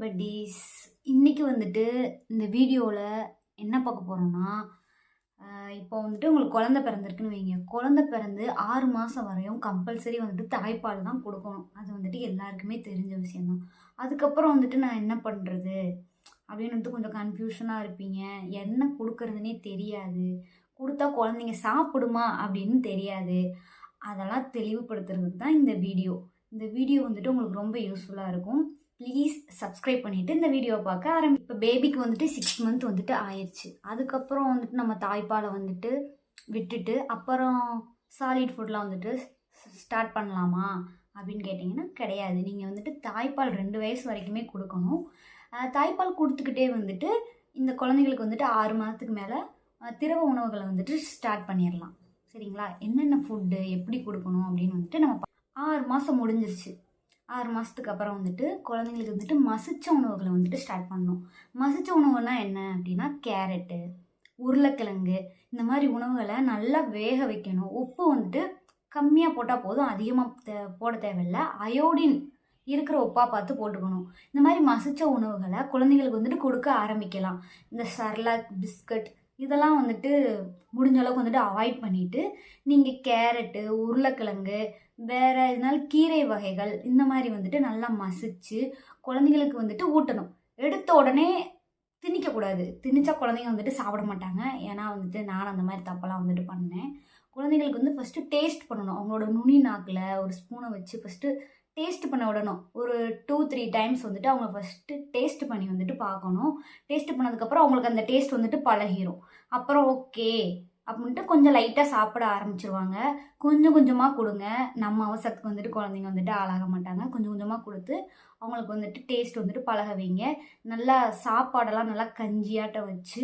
Buddies. இன்னைக்கு வந்துட்டு இந்த வீடியோவில் என்ன பார்க்க போகிறோம்னா, இப்போ வந்துட்டு உங்களுக்கு குழந்தை பிறந்திருக்குன்னு வைங்க. குழந்தை பிறந்து 6 மாதம் வரையும் கம்பல்சரி வந்துட்டு தாய்ப்பால் தான் கொடுக்கணும். அது வந்துட்டு எல்லாருக்குமே தெரிஞ்ச விஷயந்தான். அதுக்கப்புறம் வந்துட்டு நான் என்ன பண்ணுறது அப்படின்னு வந்துட்டு கொஞ்சம் கன்ஃபியூஷனாக இருப்பீங்க. என்ன கொடுக்கறதுனே தெரியாது, கொடுத்தா குழந்தைங்க சாப்பிடுமா அப்படின்னு தெரியாது. அதெல்லாம் தெளிவுபடுத்துறதுக்கு தான் இந்த வீடியோ. இந்த வீடியோ வந்துட்டு உங்களுக்கு ரொம்ப யூஸ்ஃபுல்லாக இருக்கும். ப்ளீஸ் சப்ஸ்கிரைப் பண்ணிவிட்டு இந்த வீடியோவை பார்க்க இப்போ பேபிக்கு வந்துட்டு 6 மந்த் வந்துட்டு ஆயிடுச்சு. அதுக்கப்புறம் வந்துட்டு நம்ம தாய்ப்பாலை வந்துட்டு விட்டுட்டு அப்புறம் சாலிட் ஃபுட்லாம் வந்துட்டு ஸ்டார்ட் பண்ணலாமா அப்படின்னு கேட்டிங்கன்னா கிடையாது. நீங்கள் வந்துட்டு தாய்ப்பால் 2 வயசு வரைக்குமே கொடுக்கணும். தாய்ப்பால் கொடுத்துக்கிட்டே வந்துட்டு இந்த குழந்தைங்களுக்கு வந்துட்டு 6 மாதத்துக்கு மேலே திரவ உணவுகளை வந்துட்டு ஸ்டார்ட் பண்ணிடலாம். சரிங்களா? என்னென்ன ஃபுட்டு எப்படி கொடுக்கணும் அப்படின்னு வந்துட்டு நம்ம 6 மாதம் முடிஞ்சிருச்சு. 6 மாதத்துக்கு அப்புறம் வந்துட்டு குழந்தைங்களுக்கு வந்துட்டு மசிச்ச உணவுகளை வந்துட்டு ஸ்டார்ட் பண்ணணும். மசிச்ச உணவுனா என்ன அப்படின்னா, கேரட்டு, உருளைக்கிழங்கு, இந்த மாதிரி உணவுகளை நல்லா வேக வைக்கணும். உப்பு வந்துட்டு கம்மியாக போட்டால் போதும், அதிகமாக போட தேவையில்லை. அயோடின் இருக்கிற உப்பாக பார்த்து போட்டுக்கணும். இந்த மாதிரி மசிச்ச உணவுகளை குழந்தைங்களுக்கு வந்துட்டு கொடுக்க ஆரம்பிக்கலாம். இந்த சர்லாக், பிஸ்கட் இதெல்லாம் வந்துட்டு முடிஞ்ச அளவுக்கு வந்துட்டு அவாய்ட் பண்ணிவிட்டு நீங்கள் கேரட்டு, உருளைக்கிழங்கு, வேறு இதனால கீரை வகைகள் இந்த மாதிரி வந்துட்டு நல்லா மசிச்சு குழந்தைங்களுக்கு வந்துட்டு ஊட்டணும். எடுத்த உடனே திணிக்கக்கூடாது. திணிச்சா குழந்தைங்க வந்துட்டு சாப்பிட மாட்டாங்க. ஏன்னா வந்துட்டு நான் அந்த மாதிரி தப்பெல்லாம் வந்துட்டு பண்ணேன். குழந்தைங்களுக்கு வந்து ஃபஸ்ட்டு டேஸ்ட் பண்ணணும். அவங்களோட நுனி நாக்கில் ஒரு ஸ்பூனை வச்சு ஃபஸ்ட்டு டேஸ்ட் பண்ண விடணும். ஒரு 2-3 டைம்ஸ் வந்துட்டு அவங்க ஃபஸ்ட்டு டேஸ்ட் பண்ணி வந்துட்டு பார்க்கணும். டேஸ்ட் பண்ணதுக்கப்புறம் அவங்களுக்கு அந்த டேஸ்ட் வந்துட்டு பழகிரும். அப்புறம் ஓகே அப்படின்ட்டு கொஞ்சம் லைட்டாக சாப்பிட ஆரம்பிச்சிருவாங்க. கொஞ்சம் கொஞ்சமாக கொடுங்க. நம்ம அவசரத்துக்கு வந்துட்டு குழந்தைங்க வந்துட்டு ஆளாக மாட்டாங்க. கொஞ்சம் கொஞ்சமாக கொடுத்து அவங்களுக்கு வந்துட்டு டேஸ்ட் வந்துட்டு பழக வைங்க. நல்லா சாப்பாடெல்லாம் நல்லா கஞ்சியாட்டம் வச்சு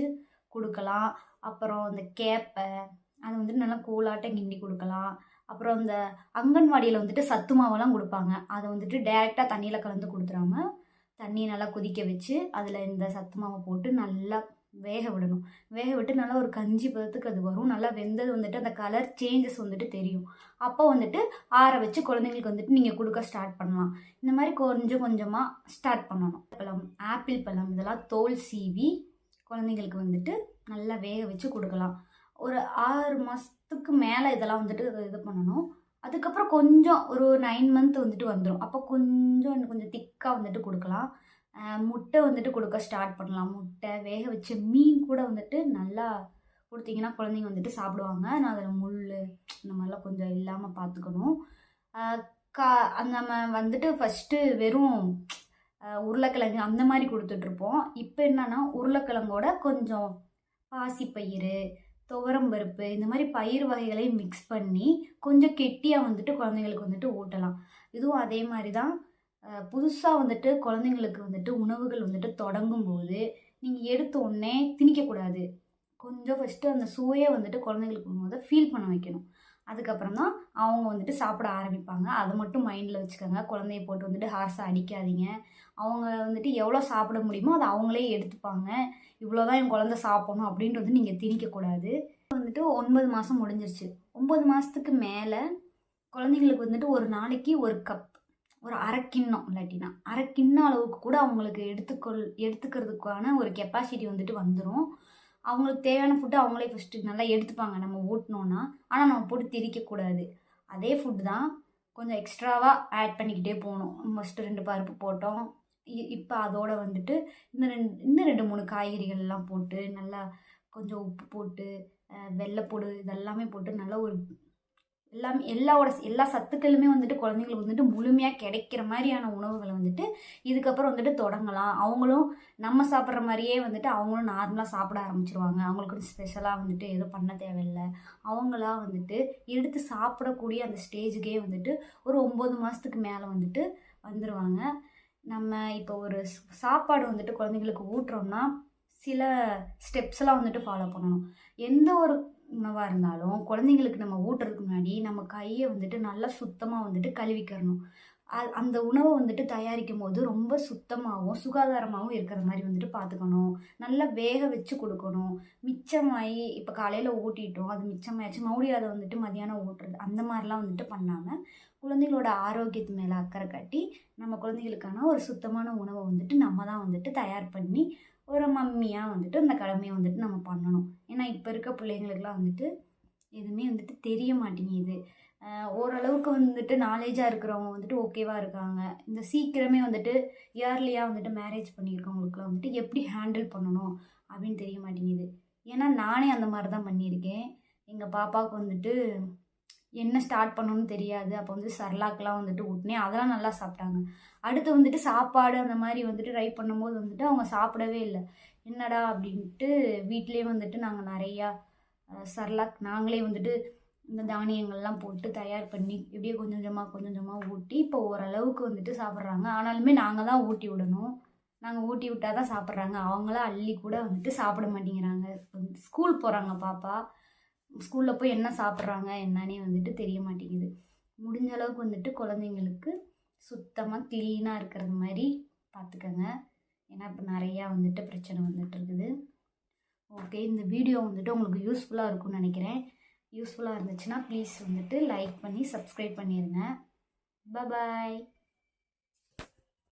கொடுக்கலாம். அப்புறம் இந்த கேப்பை அதை வந்துட்டு நல்லா கூழாட்டம் கிண்டி கொடுக்கலாம். அப்புறம் இந்த அங்கன்வாடியில் வந்துட்டு சத்து மாவெல்லாம் கொடுப்பாங்க. அதை வந்துட்டு டைரெக்டாக தண்ணியில் கலந்து கொடுத்துறாம தண்ணியை நல்லா கொதிக்க வச்சு அதில் இந்த சத்து மாவை போட்டு நல்லா வேக விடணும். வேக விட்டு நல்லா ஒரு கஞ்சி பதத்துக்கு அது வரும். நல்லா வெந்தது வந்துட்டு அந்த கலர் சேஞ்சஸ் வந்துட்டு தெரியும். அப்போ வந்துட்டு ஆற வச்சு குழந்தைங்களுக்கு வந்துட்டு நீங்கள் கொடுக்க ஸ்டார்ட் பண்ணலாம். இந்த மாதிரி கொஞ்சம் கொஞ்சமாக ஸ்டார்ட் பண்ணணும். பழம், ஆப்பிள் பழம் இதெல்லாம் தோல் சீவி குழந்தைங்களுக்கு வந்துட்டு நல்லா வேக வச்சு கொடுக்கலாம். ஒரு 6 மாதத்துக்கு மேலே இதெல்லாம் வந்துட்டு இது பண்ணணும். அதுக்கப்புறம் கொஞ்சம் ஒரு 9 மந்த் வந்துட்டு வந்துடும். அப்போ கொஞ்சம் திக்காக வந்துட்டு கொடுக்கலாம். முட்டை வந்துட்டு கொடுக்க ஸ்டார்ட் பண்ணலாம். முட்டை, வேக வச்ச மீன் கூட வந்துட்டு நல்லா கொடுத்தீங்கன்னா குழந்தைங்க வந்துட்டு சாப்பிடுவாங்க. நான் அதில் முள் இந்த மாதிரிலாம் கொஞ்சம் இல்லாமல் பார்த்துக்கணும். நம்ம வந்துட்டு ஃபஸ்ட்டு வெறும் உருளைக்கிழங்கு அந்த மாதிரி கொடுத்துட்ருப்போம். இப்போ என்னன்னா உருளைக்கிழங்கோட கொஞ்சம் பாசிப்பயிறு, துவரம்பருப்பு இந்த மாதிரி பயிர் வகைகளையும் மிக்ஸ் பண்ணி கொஞ்சம் கெட்டியாக வந்துட்டு குழந்தைங்களுக்கு வந்துட்டு ஊட்டலாம். இதுவும் அதே மாதிரி தான். புதுசாக வந்துட்டு குழந்தைங்களுக்கு வந்துட்டு உணவுகள் வந்துட்டு தொடங்கும்போது நீங்கள் எடுத்த உடனே திணிக்கக்கூடாது. கொஞ்சம் ஃபஸ்ட்டு அந்த சுவையை வந்துட்டு குழந்தைங்களுக்கு போது ஃபீல் பண்ண வைக்கணும். அதுக்கப்புறம் தான் அவங்க வந்துட்டு சாப்பிட ஆரம்பிப்பாங்க. அதை மட்டும் மைண்டில் வச்சுக்கோங்க. குழந்தைய போட்டு வந்துட்டு ஹார்ஸாக அடிக்காதீங்க. அவங்க வந்துட்டு எவ்வளோ சாப்பிட முடியுமோ அதை அவங்களே எடுத்துப்பாங்க. இவ்வளோதான் என் குழந்தை சாப்பிடணும் அப்படின்றது நீங்கள் திணிக்கக்கூடாது. வந்துட்டு 9 மாதம் முடிஞ்சிருச்சு. 9 மாதத்துக்கு மேலே குழந்தைங்களுக்கு வந்துட்டு ஒரு நாளைக்கு ஒரு கப், ஒரு அரை கிண்ணம், இல்லாட்டினா அரை கிண்ணம் அளவுக்கு கூட அவங்களுக்கு எடுத்துக்கிறதுக்கான ஒரு கெப்பாசிட்டி வந்துட்டு வந்துடும். அவங்களுக்கு தேவையான ஃபுட்டு அவங்களே ஃபஸ்ட்டு நல்லா எடுத்துப்பாங்க நம்ம ஊட்டினோன்னா. ஆனால் நம்ம போட்டு திரிக்கக்கூடாது. அதே ஃபுட்டு தான் கொஞ்சம் எக்ஸ்ட்ராவாக ஆட் பண்ணிக்கிட்டே போகணும். ஃபஸ்ட்டு 2 பருப்பு போட்டோம். இப்போ அதோட வந்துட்டு இன்னும் 2-3 காய்கறிகள்லாம் போட்டு நல்லா கொஞ்சம் உப்பு போட்டு வெள்ளைப்பூடு இதெல்லாமே போட்டு நல்லா ஒரு எல்லா சத்துக்களுமே வந்துட்டு குழந்தைங்களுக்கு வந்துட்டு முழுமையாக கிடைக்கிற மாதிரியான உணவுகளை வந்துட்டு இதுக்கப்புறம் வந்துட்டு தொடங்கலாம். அவங்களும் நம்ம சாப்பிட்ற மாதிரியே வந்துட்டு அவங்களும் நார்மலாக சாப்பிட ஆரம்பிச்சிருவாங்க. அவங்களுக்கு ஸ்பெஷலாக வந்துட்டு எதுவும் பண்ண தேவையில்லை. அவங்களா வந்துட்டு எடுத்து சாப்பிடக்கூடிய அந்த ஸ்டேஜுக்கே வந்துட்டு ஒரு 9 மாதத்துக்கு மேலே வந்துட்டு வந்துடுவாங்க. நம்ம இப்போ ஒரு சாப்பாடு வந்துட்டு குழந்தைங்களுக்கு ஊட்டுறோம்னா சில ஸ்டெப்ஸ்லாம் வந்துட்டு ஃபாலோ பண்ணணும். எந்த ஒரு உணவாக இருந்தாலும் குழந்தைங்களுக்கு நம்ம ஊட்டுறதுக்கு முன்னாடி நம்ம கையை வந்துட்டு நல்லா சுத்தமாக வந்துட்டு கழுவிக்கிறணும். அந்த உணவை வந்துட்டு தயாரிக்கும் போது ரொம்ப சுத்தமாகவும் சுகாதாரமாகவும் இருக்கிற மாதிரி வந்துட்டு பார்த்துக்கணும். நல்லா வேக வச்சு கொடுக்கணும். மிச்சமாகி இப்போ காலையில் ஊட்டிட்டோம், அது மிச்சமாயிடுச்சு மறுபடியும் அதை வந்துட்டு மதியானம் ஊட்டுறது அந்த மாதிரிலாம் வந்துட்டு பண்ணாமல் குழந்தைகளோட ஆரோக்கியத்து மேலே அக்கறை காட்டி நம்ம குழந்தைகளுக்கான ஒரு சுத்தமான உணவை வந்துட்டு நம்ம தான் வந்துட்டு தயார் பண்ணி ஒரு மம்மியாக வந்துட்டு அந்த கடமையை வந்துட்டு நம்ம பண்ணணும். ஏன்னா இப்போ இருக்க பிள்ளைங்களுக்குலாம் வந்துட்டு எதுவுமே வந்துட்டு தெரிய மாட்டேங்குது. ஓரளவுக்கு வந்துட்டு நாலேஜாக இருக்கிறவங்க வந்துட்டு ஓகேவாக இருக்காங்க. இந்த சீக்கிரமே வந்துட்டு இயர்லியாக வந்துட்டு மேரேஜ் பண்ணியிருக்கவங்களுக்குலாம் வந்துட்டு எப்படி ஹேண்டில் பண்ணணும் அப்படின்னு தெரிய மாட்டேங்குது. ஏன்னா நானே அந்த மாதிரி தான் பண்ணியிருக்கேன். எங்கள் பாப்பாவுக்கு வந்துட்டு என்ன ஸ்டார்ட் பண்ணணும்னு தெரியாது. அப்போ வந்து சர்லாக்கெலாம் வந்துட்டு ஊட்டினேன். அதெல்லாம் நல்லா சாப்பிட்டாங்க. அடுத்து வந்துட்டு சாப்பாடு அந்த மாதிரி வந்துட்டு ட்ரை பண்ணும்போது வந்துட்டு அவங்க சாப்பிடவே இல்லை. என்னடா அப்படின்ட்டு வீட்டிலே வந்துட்டு நாங்கள் நிறையா சர்லாக் நாங்களே வந்துட்டு இந்த தானியங்கள்லாம் போட்டு தயார் பண்ணி எப்படியே கொஞ்சம் கொஞ்சமாக ஊட்டி இப்போ ஓரளவுக்கு வந்துட்டு சாப்பிட்றாங்க. ஆனாலுமே நாங்கள் தான் ஊட்டி விடணும். நாங்கள் ஊட்டி விட்டால் தான் சாப்பிட்றாங்க. அவங்களாம் அள்ளி கூட வந்துட்டு சாப்பிட மாட்டேங்கிறாங்க. ஸ்கூல் போகிறாங்க பாப்பா. ஸ்கூலில் போய் என்ன சாப்பிட்றாங்க என்னன்னே வந்துட்டு தெரிய மாட்டேங்குது. முடிஞ்ச அளவுக்கு வந்துட்டு குழந்தைங்களுக்கு சுத்தமாக க்ளீனாக இருக்கிறது மாதிரி பார்த்துக்கங்க. ஏன்னா இப்போ நிறையா வந்துட்டு பிரச்சனை வந்துட்டு இருக்குது. ஓகே, இந்த வீடியோ வந்துட்டு உங்களுக்கு யூஸ்ஃபுல்லாக இருக்கும்னு நினைக்கிறேன். யூஸ்ஃபுல்லாக இருந்துச்சுன்னா ப்ளீஸ் வந்துட்டு லைக் பண்ணி சப்ஸ்கிரைப் பண்ணிடுங்க. பாய்.